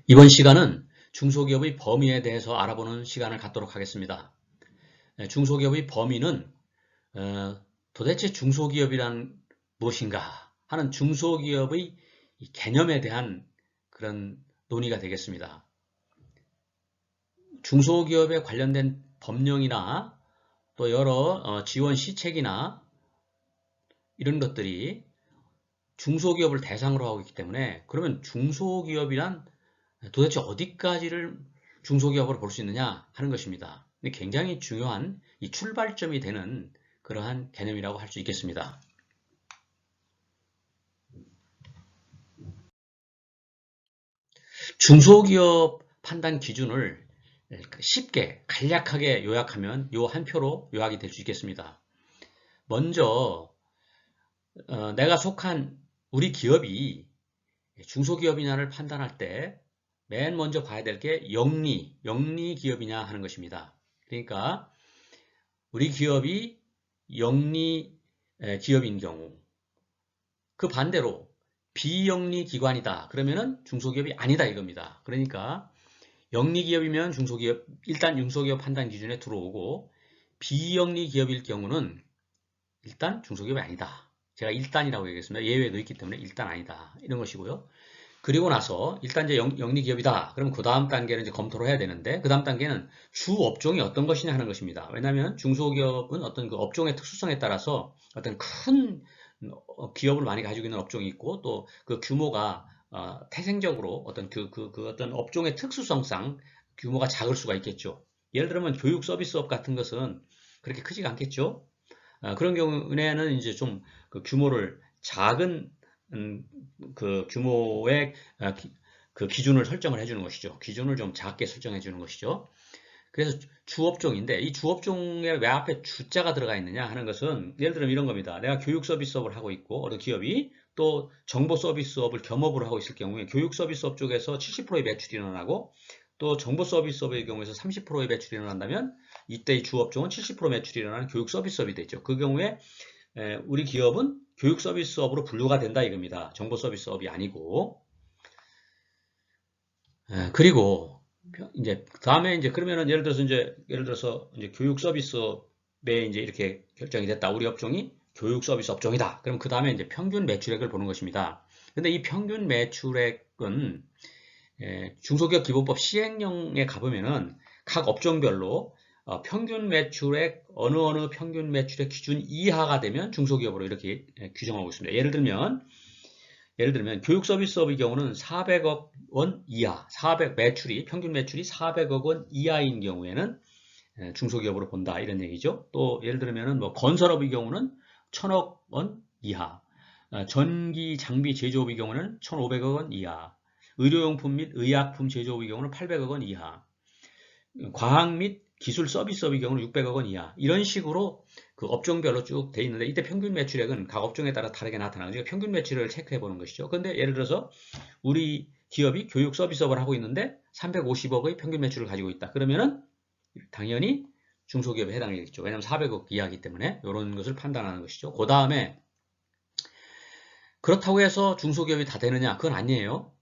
이번 시간은 중소기업의 범위에 대해서 알아보는 시간을 갖도록 하겠습니다. 중소기업의 범위는 도대체 중소기업이란 무엇인가 하는 중소기업의 개념에 대한 그런 논의가 되겠습니다. 중소기업에 관련된 법령이나 또 여러 지원 시책이나 이런 것들이 중소기업을 대상으로 하고 있기 때문에, 그러면 중소기업이란 도대체 어디까지를 중소기업으로 볼 수 있느냐 하는 것입니다. 굉장히 중요한 이 출발점이 되는 그러한 개념이라고 할 수 있겠습니다. 중소기업 판단 기준을 쉽게 간략하게 요약하면 요 한 표로 요약이 될 수 있겠습니다. 먼저 내가 속한 우리 기업이 중소기업이냐를 판단할 때 맨 먼저 봐야 될 게 영리 기업이냐 하는 것입니다. 그러니까 우리 기업이 영리 기업인 경우, 그 반대로 비영리 기관이다 그러면은 중소기업이 아니다 이겁니다. 그러니까 영리 기업이면 중소기업, 일단 중소기업 판단 기준에 들어오고, 비영리 기업일 경우는 일단 중소기업이 아니다. 제가 일단이라고 얘기했습니다. 예외도 있기 때문에 일단 아니다 이런 것이고요. 그리고 나서 일단 이제 영리 기업이다. 그럼 그 다음 단계는 이제 검토를 해야 되는데, 그 다음 단계는 주 업종이 어떤 것이냐 하는 것입니다. 왜냐하면 중소기업은 어떤 그 업종의 특수성에 따라서 어떤 큰 기업을 많이 가지고 있는 업종이 있고, 또 그 규모가 태생적으로 어떤 어떤 업종의 특수성상 규모가 작을 수가 있겠죠. 예를 들면 교육 서비스업 같은 것은 그렇게 크지가 않겠죠. 그런 경우에는 이제 좀 그 규모를 작은 그 규모의 그 기준을 설정을 해주는 것이죠. 기준을 좀 작게 설정해 주는 것이죠. 그래서 주업종인데, 이 주업종에 왜 앞에 주자가 들어가 있느냐 하는 것은, 예를 들면 이런 겁니다. 내가 교육 서비스업을 하고 있고, 어느 기업이 또 정보 서비스업을 겸업으로 하고 있을 경우에 교육 서비스업 쪽에서 70%의 매출이 일어나고, 또 정보 서비스업의 경우에서 30%의 매출이 일어난다면, 이때 이 주업종은 70% 매출이 일어나는 교육 서비스업이 되죠. 그 경우에 우리 기업은 교육 서비스업으로 분류가 된다 이겁니다. 정보 서비스업이 아니고. 그리고 이제 다음에 이제 그러면은 예를 들어서 이제 교육 서비스업에 이제 이렇게 결정이 됐다. 우리 업종이 교육 서비스 업종이다. 그럼 그 다음에 이제 평균 매출액을 보는 것입니다. 근데 이 평균 매출액은 중소기업 기본법 시행령에 가보면은 각 업종별로 평균 매출액 어느 평균 매출액 기준 이하가 되면 중소기업으로 이렇게 규정하고 있습니다. 예를 들면 교육 서비스업의 경우는 400억 원 이하, 평균 매출이 400억 원 이하인 경우에는 중소기업으로 본다 이런 얘기죠. 또 예를 들면 뭐 건설업의 경우는 1000억 원 이하, 전기 장비 제조업의 경우는 1500억 원 이하, 의료용품 및 의약품 제조업의 경우는 800억 원 이하, 과학 및 기술 서비스업의 경우는 600억 원 이하, 이런 식으로 그 업종별로 쭉 돼 있는데, 이때 평균 매출액은 각 업종에 따라 다르게 나타나죠. 평균 매출을 체크해 보는 것이죠. 그런데 예를 들어서 우리 기업이 교육 서비스업을 하고 있는데 350억의 평균 매출을 가지고 있다. 그러면은 당연히 중소기업에 해당되겠죠. 왜냐하면 400억 이하이기 때문에 이런 것을 판단하는 것이죠. 그 다음에 그렇다고 해서 중소기업이 다 되느냐? 그건 아니에요.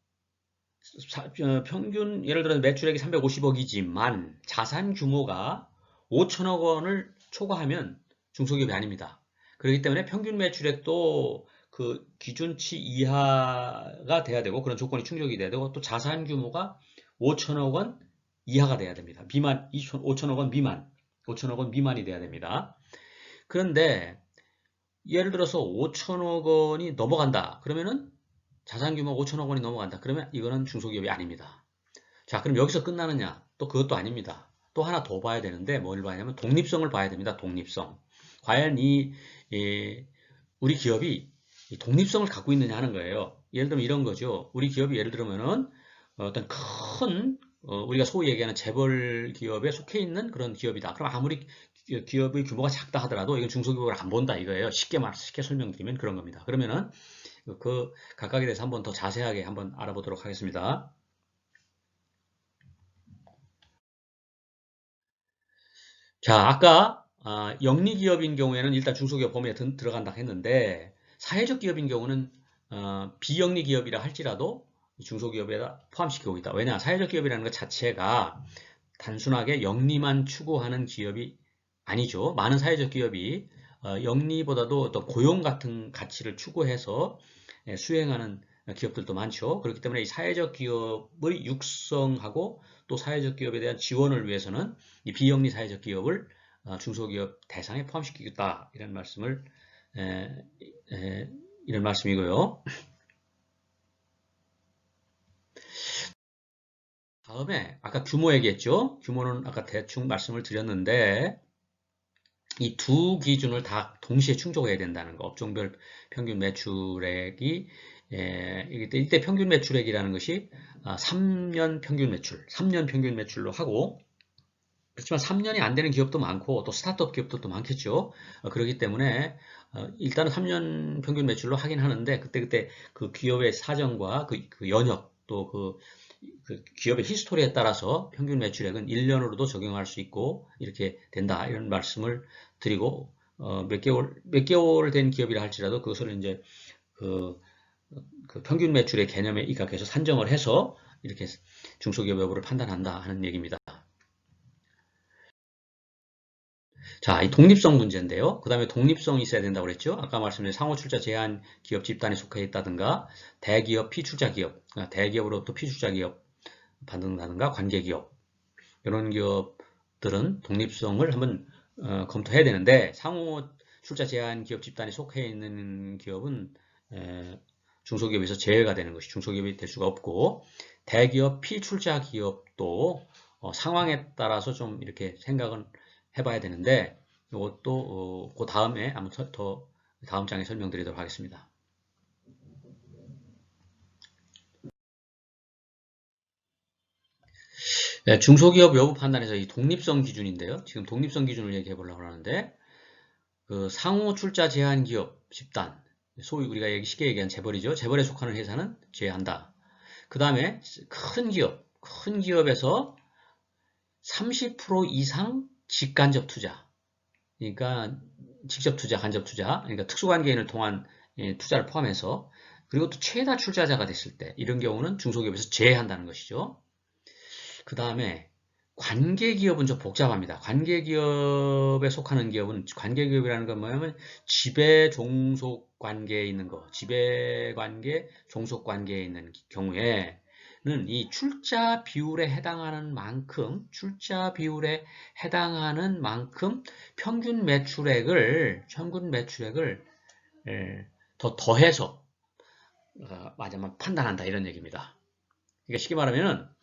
평균 예를 들어 매출액이 350억이지만 자산 규모가 5천억 원을 초과하면 중소기업이 아닙니다. 그렇기 때문에 평균 매출액도 그 기준치 이하가 돼야 되고, 그런 조건이 충족이 돼야 되고, 또 자산 규모가 5천억 원 이하가 돼야 됩니다. 5천억 원 미만, 5천억 원 미만이 돼야 됩니다. 그런데 예를 들어서 5천억 원이 넘어간다. 그러면은 자산 규모 5천억 원이 넘어간다. 그러면 이거는 중소기업이 아닙니다. 자, 그럼 여기서 끝나느냐? 또 그것도 아닙니다. 또 하나 더 봐야 되는데, 뭘 봐야 하냐면 독립성을 봐야 됩니다. 독립성. 과연 우리 기업이 이 독립성을 갖고 있느냐 하는 거예요. 예를 들면 이런 거죠. 우리 기업이 예를 들면은 어떤 큰 우리가 소위 얘기하는 재벌 기업에 속해 있는 그런 기업이다. 그럼 아무리 기업의 규모가 작다 하더라도 이건 중소기업을 안 본다 이거예요. 쉽게 설명드리면 그런 겁니다. 그러면은 그 각각에 대해서 한번 더 자세하게 한번 알아보도록 하겠습니다. 자, 아까 영리 기업인 경우에는 일단 중소기업 범위에 들어간다 했는데, 사회적 기업인 경우는 비영리 기업이라 할지라도 중소기업에다 포함시키고 있다. 왜냐? 사회적 기업이라는 것 자체가 단순하게 영리만 추구하는 기업이 아니죠. 많은 사회적 기업이 영리보다도 또 고용 같은 가치를 추구해서 수행하는 기업들도 많죠. 그렇기 때문에 이 사회적 기업을 육성하고 또 사회적 기업에 대한 지원을 위해서는 이 비영리 사회적 기업을 중소기업 대상에 포함시키겠다. 이런 말씀이고요. 다음에 아까 규모 얘기했죠. 규모는 아까 대충 말씀을 드렸는데 이 두 기준을 다 동시에 충족해야 된다는 거. 업종별 평균 매출액이 이때 평균 매출액이라는 것이 3년 평균 매출, 3년 평균 매출로 하고 그렇지만 3년이 안 되는 기업도 많고 또 스타트업 기업들도 많겠죠. 그렇기 때문에 일단은 3년 평균 매출로 하긴 하는데 그때 그 기업의 사정과 그 연역 또 그 기업의 히스토리에 따라서 평균 매출액은 1년으로도 적용할 수 있고 이렇게 된다 이런 말씀을 드리고 몇 개월 된 기업이라 할지라도 그것을 이제 그 평균 매출의 개념에 입각해서 산정을 해서 이렇게 중소기업 여부를 판단한다 하는 얘기입니다. 자, 이 독립성 문제인데요. 그 다음에 독립성이 있어야 된다고 그랬죠. 아까 말씀드린 상호출자 제한 기업 집단에 속해 있다든가 대기업 피출자 기업, 대기업으로부터 피출자 기업 받는다든가 관계기업 이런 기업들은 독립성을 한번 검토해야 되는데 상호출자 제한 기업 집단에 속해 있는 기업은 중소기업에서 제외가 되는 것이 중소기업이 될 수가 없고 대기업 피출자 기업도 상황에 따라서 좀 이렇게 생각은 해봐야 되는데 이것도 그 다음에 아무튼 더 다음 장에 설명드리도록 하겠습니다. 네, 중소기업 여부 판단에서 이 독립성 기준인데요. 지금 독립성 기준을 얘기해 보려고 하는데 그 상호 출자 제한 기업 집단 소위 우리가 쉽게 얘기한 재벌이죠. 재벌에 속하는 회사는 제외한다. 그 다음에 큰 기업에서 30% 이상 직간접 투자 그러니까 직접 투자, 간접 투자, 그러니까 특수관계인을 통한 투자를 포함해서 그리고 또 최다 출자자가 됐을 때 이런 경우는 중소기업에서 제외한다는 것이죠. 그 다음에 관계기업은 좀 복잡합니다. 관계기업에 속하는 기업은 관계기업이라는 건 뭐냐면 지배 종속 관계에 있는 거, 지배관계, 종속 관계에 있는 경우에는 이 출자 비율에 해당하는 만큼 평균 매출액을 더 더해서 맞아만 판단한다 이런 얘기입니다. 그러니까 쉽게 말하면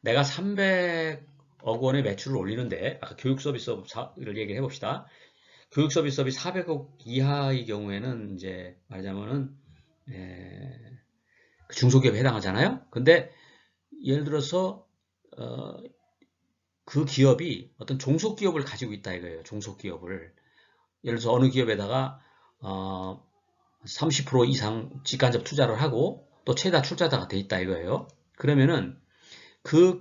내가 300억 원의 매출을 올리는데 아까 교육 서비스업을 얘기를 해봅시다. 교육 서비스업이 400억 이하의 경우에는 이제 말하자면은 중소기업에 해당하잖아요. 근데 예를 들어서 그 기업이 어떤 종속기업을 가지고 있다 이거예요. 종속기업을 예를 들어서 어느 기업에다가 30% 이상 직간접 투자를 하고 또 최다 출자자가 돼 있다 이거예요. 그러면은 그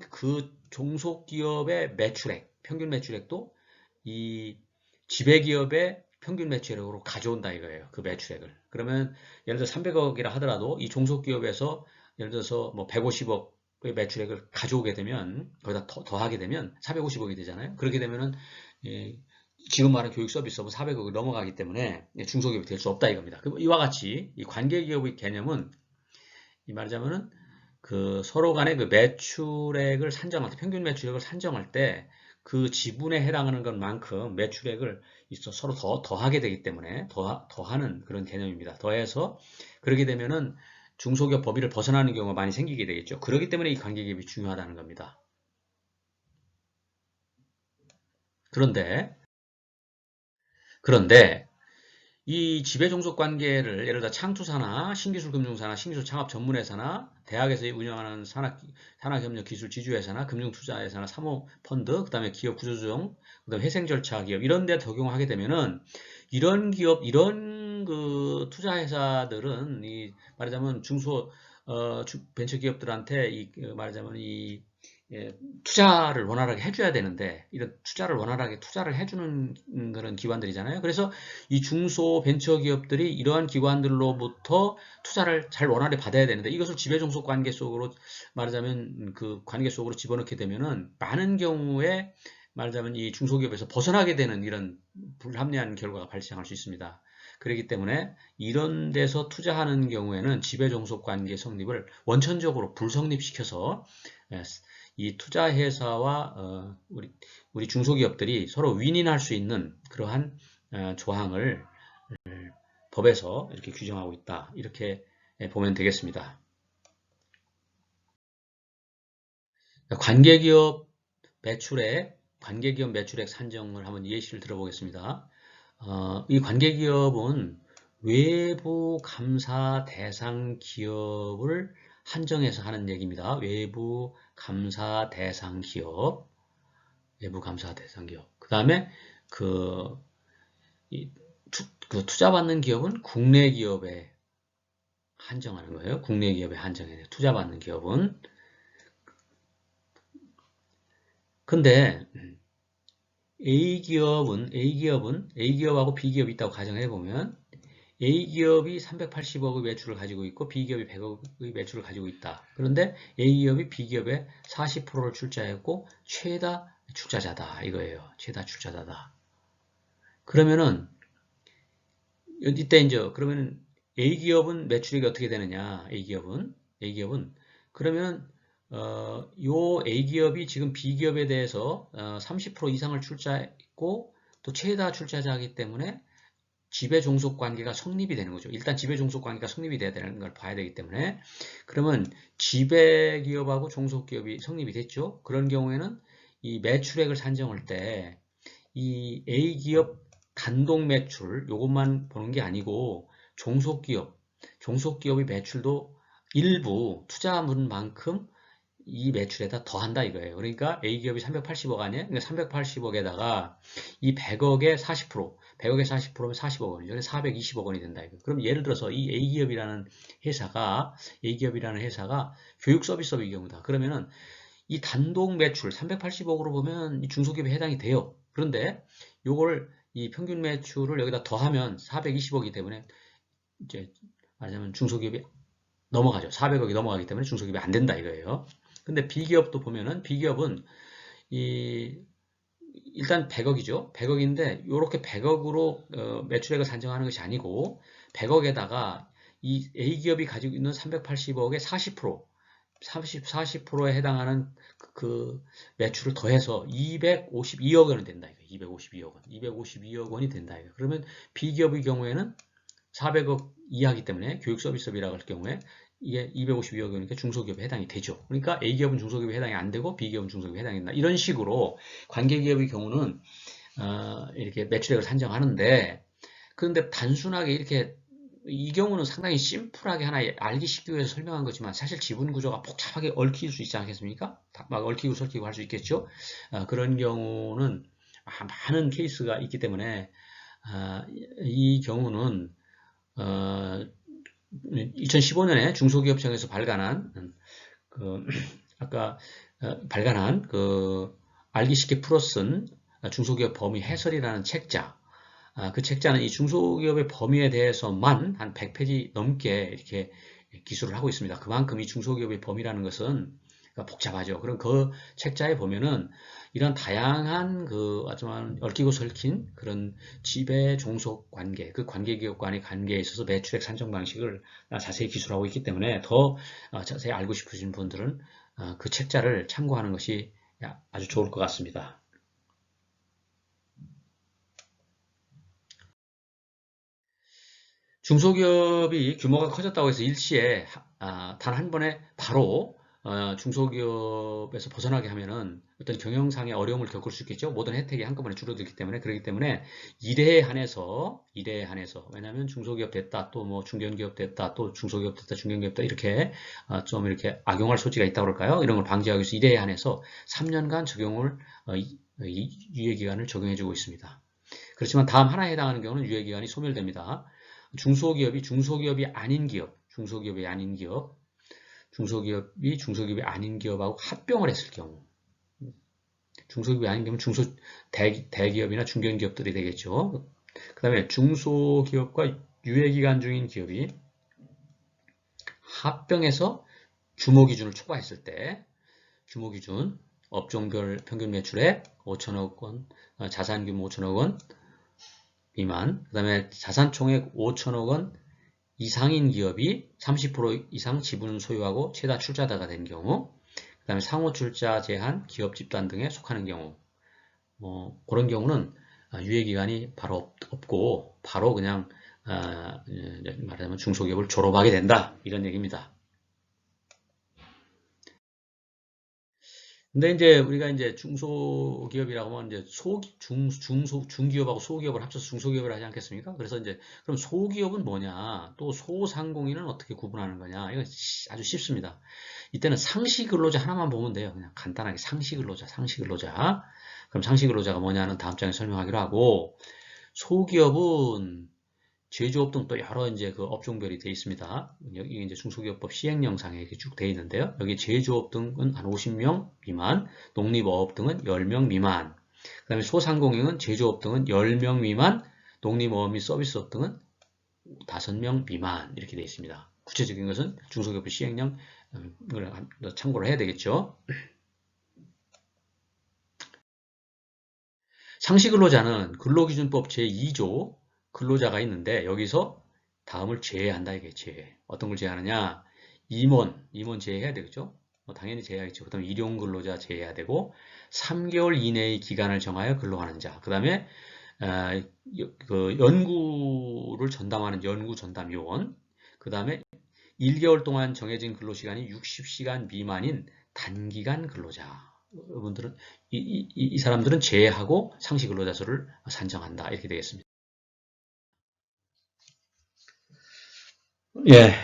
종속기업의 매출액, 평균 매출액도 이 지배기업의 평균 매출액으로 가져온다 이거예요. 그 매출액을. 그러면 예를 들어 300억이라 하더라도 이 종속기업에서 예를 들어서 뭐 150억의 매출액을 가져오게 되면 거기다 더하게 되면 450억이 되잖아요. 그렇게 되면은 지금 말한 교육 서비스업은 400억이 넘어가기 때문에 중소기업이 될 수 없다 이겁니다. 이와 같이 이 관계기업의 개념은 이 말하자면은 그 서로 간의 그 매출액을 산정할 때, 평균 매출액을 산정할 때 그 지분에 해당하는 것만큼 매출액을 서로 더하게 되기 때문에 더하는 그런 개념입니다. 더해서 그렇게 되면은 중소기업 범위를 벗어나는 경우가 많이 생기게 되겠죠. 그렇기 때문에 이 관계기업이 중요하다는 겁니다. 그런데 이 지배종속 관계를 예를 들어 창투사나 신기술금융사나 신기술 창업 전문회사나 대학에서 운영하는 산학협력기술 지주회사나 금융투자회사나 사모펀드, 그 다음에 기업 구조조정, 그 다음에 회생절차 기업 이런 데 적용하게 되면은 이런 기업, 이런 그 투자회사들은 말하자면 벤처기업들한테 말하자면 투자를 원활하게 해줘야 되는데 이런 투자를 원활하게 투자를 해주는 그런 기관들이잖아요. 그래서 이 중소 벤처기업들이 이러한 기관들로부터 투자를 잘 원활히 받아야 되는데 이것을 지배종속 관계 속으로 말하자면 그 관계 속으로 집어넣게 되면은 많은 경우에 말하자면 이 중소기업에서 벗어나게 되는 이런 불합리한 결과가 발생할 수 있습니다. 그렇기 때문에 이런 데서 투자하는 경우에는 지배종속 관계 성립을 원천적으로 불성립시켜서 이 투자회사와 우리 중소기업들이 서로 윈윈할 수 있는 그러한 조항을 법에서 이렇게 규정하고 있다. 이렇게 보면 되겠습니다. 관계기업 매출액 산정을 한번 예시를 들어보겠습니다. 이 관계기업은 외부 감사 대상 기업을 한정해서 하는 얘기입니다. 외부 감사 대상 기업. 그 다음에 그 투자받는 기업은 국내 기업에 한정하는 거예요. 국내 기업에 한정해요. 투자받는 기업은. 근데 A기업하고 B기업이 있다고 가정해 보면 A기업이 380억의 매출을 가지고 있고 B기업이 100억의 매출을 가지고 있다. 그런데 A기업이 B기업에 40%를 출자했고 최다 출자자다 이거예요. 최다 출자자다. 그러면은 이때 이제 그러면은 A기업은 매출액이 어떻게 되느냐? A기업은 그러면 요 A기업이 지금 B기업에 대해서 30% 이상을 출자했고 또 최다 출자자이기 때문에 지배종속 관계가 성립이 되는 거죠. 일단 지배종속 관계가 성립이 돼야 되는 걸 봐야 되기 때문에 그러면 지배기업하고 종속기업이 성립이 됐죠. 그런 경우에는 이 매출액을 산정할 때 이 A기업 단독 매출 요것만 보는 게 아니고 종속기업의 매출도 일부 투자물만큼 이 매출에다 더한다 이거예요. 그러니까 A기업이 380억 아니에요? 그러니까 380억에다가 이 100억의 40%, 100억의 40%면 40억 원이죠. 그래서 420억 원이 된다 이거. 그럼 예를 들어서 이 A기업이라는 회사가 교육 서비스업의 경우다. 그러면은 이 단독 매출 380억으로 보면 이 중소기업에 해당이 돼요. 그런데 요걸 이 평균 매출을 여기다 더하면 420억이기 때문에 이제 말하자면 중소기업이 넘어가죠. 400억이 넘어가기 때문에 중소기업이 안 된다 이거예요. 근데 B기업도 보면은 B기업은 일단 100억이죠. 100억인데 이렇게 100억으로 매출액을 산정하는 것이 아니고 100억에다가 이 A기업이 가지고 있는 380억의 40%에 해당하는 그 매출을 더해서 252억 원이 된다. 이거. 252억 원이 된다. 이거. 그러면 B기업의 경우에는 400억 이하이기 때문에 교육 서비스업이라고 할 경우에 이게 252억 원이니까 중소기업에 해당이 되죠. 그러니까 A기업은 중소기업에 해당이 안 되고 B기업은 중소기업에 해당이 된다. 이런 식으로 관계기업의 경우는 이렇게 매출액을 산정하는데 그런데 단순하게 이렇게 이 경우는 상당히 심플하게 하나 알기 쉽기 위해서 설명한 거지만 사실 지분 구조가 복잡하게 얽힐 수 있지 않겠습니까? 막 얽히고 설키고 할 수 있겠죠. 그런 경우는 많은 케이스가 있기 때문에 이 경우는 2015년에 중소기업청에서 발간한 알기 쉽게 풀어 쓴 중소기업 범위 해설이라는 책자. 그 책자는 이 중소기업의 범위에 대해서만 한 100페이지 넘게 이렇게 기술을 하고 있습니다. 그만큼 이 중소기업의 범위라는 것은 복잡하죠. 그럼 그 책자에 보면은 이런 다양한 아주 얽히고 설킨 그런 지배 종속 관계, 그 관계기업 간의 관계에 있어서 매출액 산정 방식을 자세히 기술하고 있기 때문에 더 자세히 알고 싶으신 분들은 그 책자를 참고하는 것이 아주 좋을 것 같습니다. 중소기업이 규모가 커졌다고 해서 일시에 단 한 번에 바로 중소기업에서 벗어나게 하면은 어떤 경영상의 어려움을 겪을 수 있겠죠. 모든 혜택이 한꺼번에 줄어들기 때문에 그렇기 때문에 일에 한해서 왜냐하면 중소기업 됐다 또 뭐 중견기업 됐다 또 중소기업 됐다 중견기업 됐다 이렇게 좀 이렇게 악용할 소지가 있다고 그럴까요? 이런 걸 방지하기 위해서 일에 한해서 3년간 적용을 유예기간을 적용해주고 있습니다. 그렇지만 다음 하나에 해당하는 경우는 유예기간이 소멸됩니다. 중소기업이 아닌 기업 중소기업이 중소기업이 아닌 기업하고 합병을 했을 경우, 중소기업이 아닌 경우는 대기업이나 중견기업들이 되겠죠. 그 다음에 중소기업과 유예기간 중인 기업이 합병해서 규모기준을 초과했을 때, 규모기준, 업종별 평균 매출액 5천억 원, 자산규모 5천억 원 미만, 그 다음에 자산총액 5천억 원 이상인 기업이 30% 이상 지분 소유하고 최다 출자자가 된 경우, 그 다음에 상호 출자 제한, 기업 집단 등에 속하는 경우, 그런 경우는 유예기간이 바로 없고 바로 그냥 말하자면 중소기업을 졸업하게 된다, 이런 얘기입니다. 근데 이제 우리가 이제 중소기업이라고 하면 이제 중기업하고 소기업을 합쳐서 중소기업을 하지 않겠습니까? 그래서 이제 그럼 소기업은 뭐냐? 또 소상공인은 어떻게 구분하는 거냐? 이건 아주 쉽습니다. 이때는 상시근로자 하나만 보면 돼요. 그냥 간단하게 상시근로자. 그럼 상시근로자가 뭐냐는 다음 장에 설명하기로 하고, 소기업은 제조업 등 또 여러 이제 그 업종별이 되어 있습니다. 여기 이제 중소기업법 시행령상에 이렇게 쭉 되어 있는데요. 여기 제조업 등은 한 50명 미만, 농립어업 등은 10명 미만, 그 다음에 소상공인은 제조업 등은 10명 미만, 농립어업 및 서비스업 등은 5명 미만, 이렇게 되어 있습니다. 구체적인 것은 중소기업법 시행령 참고를 해야 되겠죠. 상시근로자는 근로기준법 제2조 근로자가 있는데, 여기서 다음을 제외한다, 이게 제외. 어떤 걸 제외하느냐? 임원 제외해야 되겠죠? 당연히 제외하겠죠. 그 다음에 일용근로자 제외해야 되고, 3개월 이내의 기간을 정하여 근로하는 자, 그 다음에 그 연구를 전담하는 연구 전담 요원, 그 다음에 1개월 동안 정해진 근로시간이 60시간 미만인 단기간 근로자. 여러분들은 이 사람들은 제외하고 상시 근로자 수를 산정한다, 이렇게 되겠습니다. 예,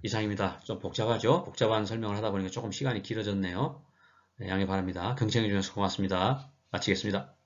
이상입니다. 좀 복잡하죠? 복잡한 설명을 하다 보니까 조금 시간이 길어졌네요. 네, 양해 바랍니다. 경청해 주셔서 고맙습니다. 마치겠습니다.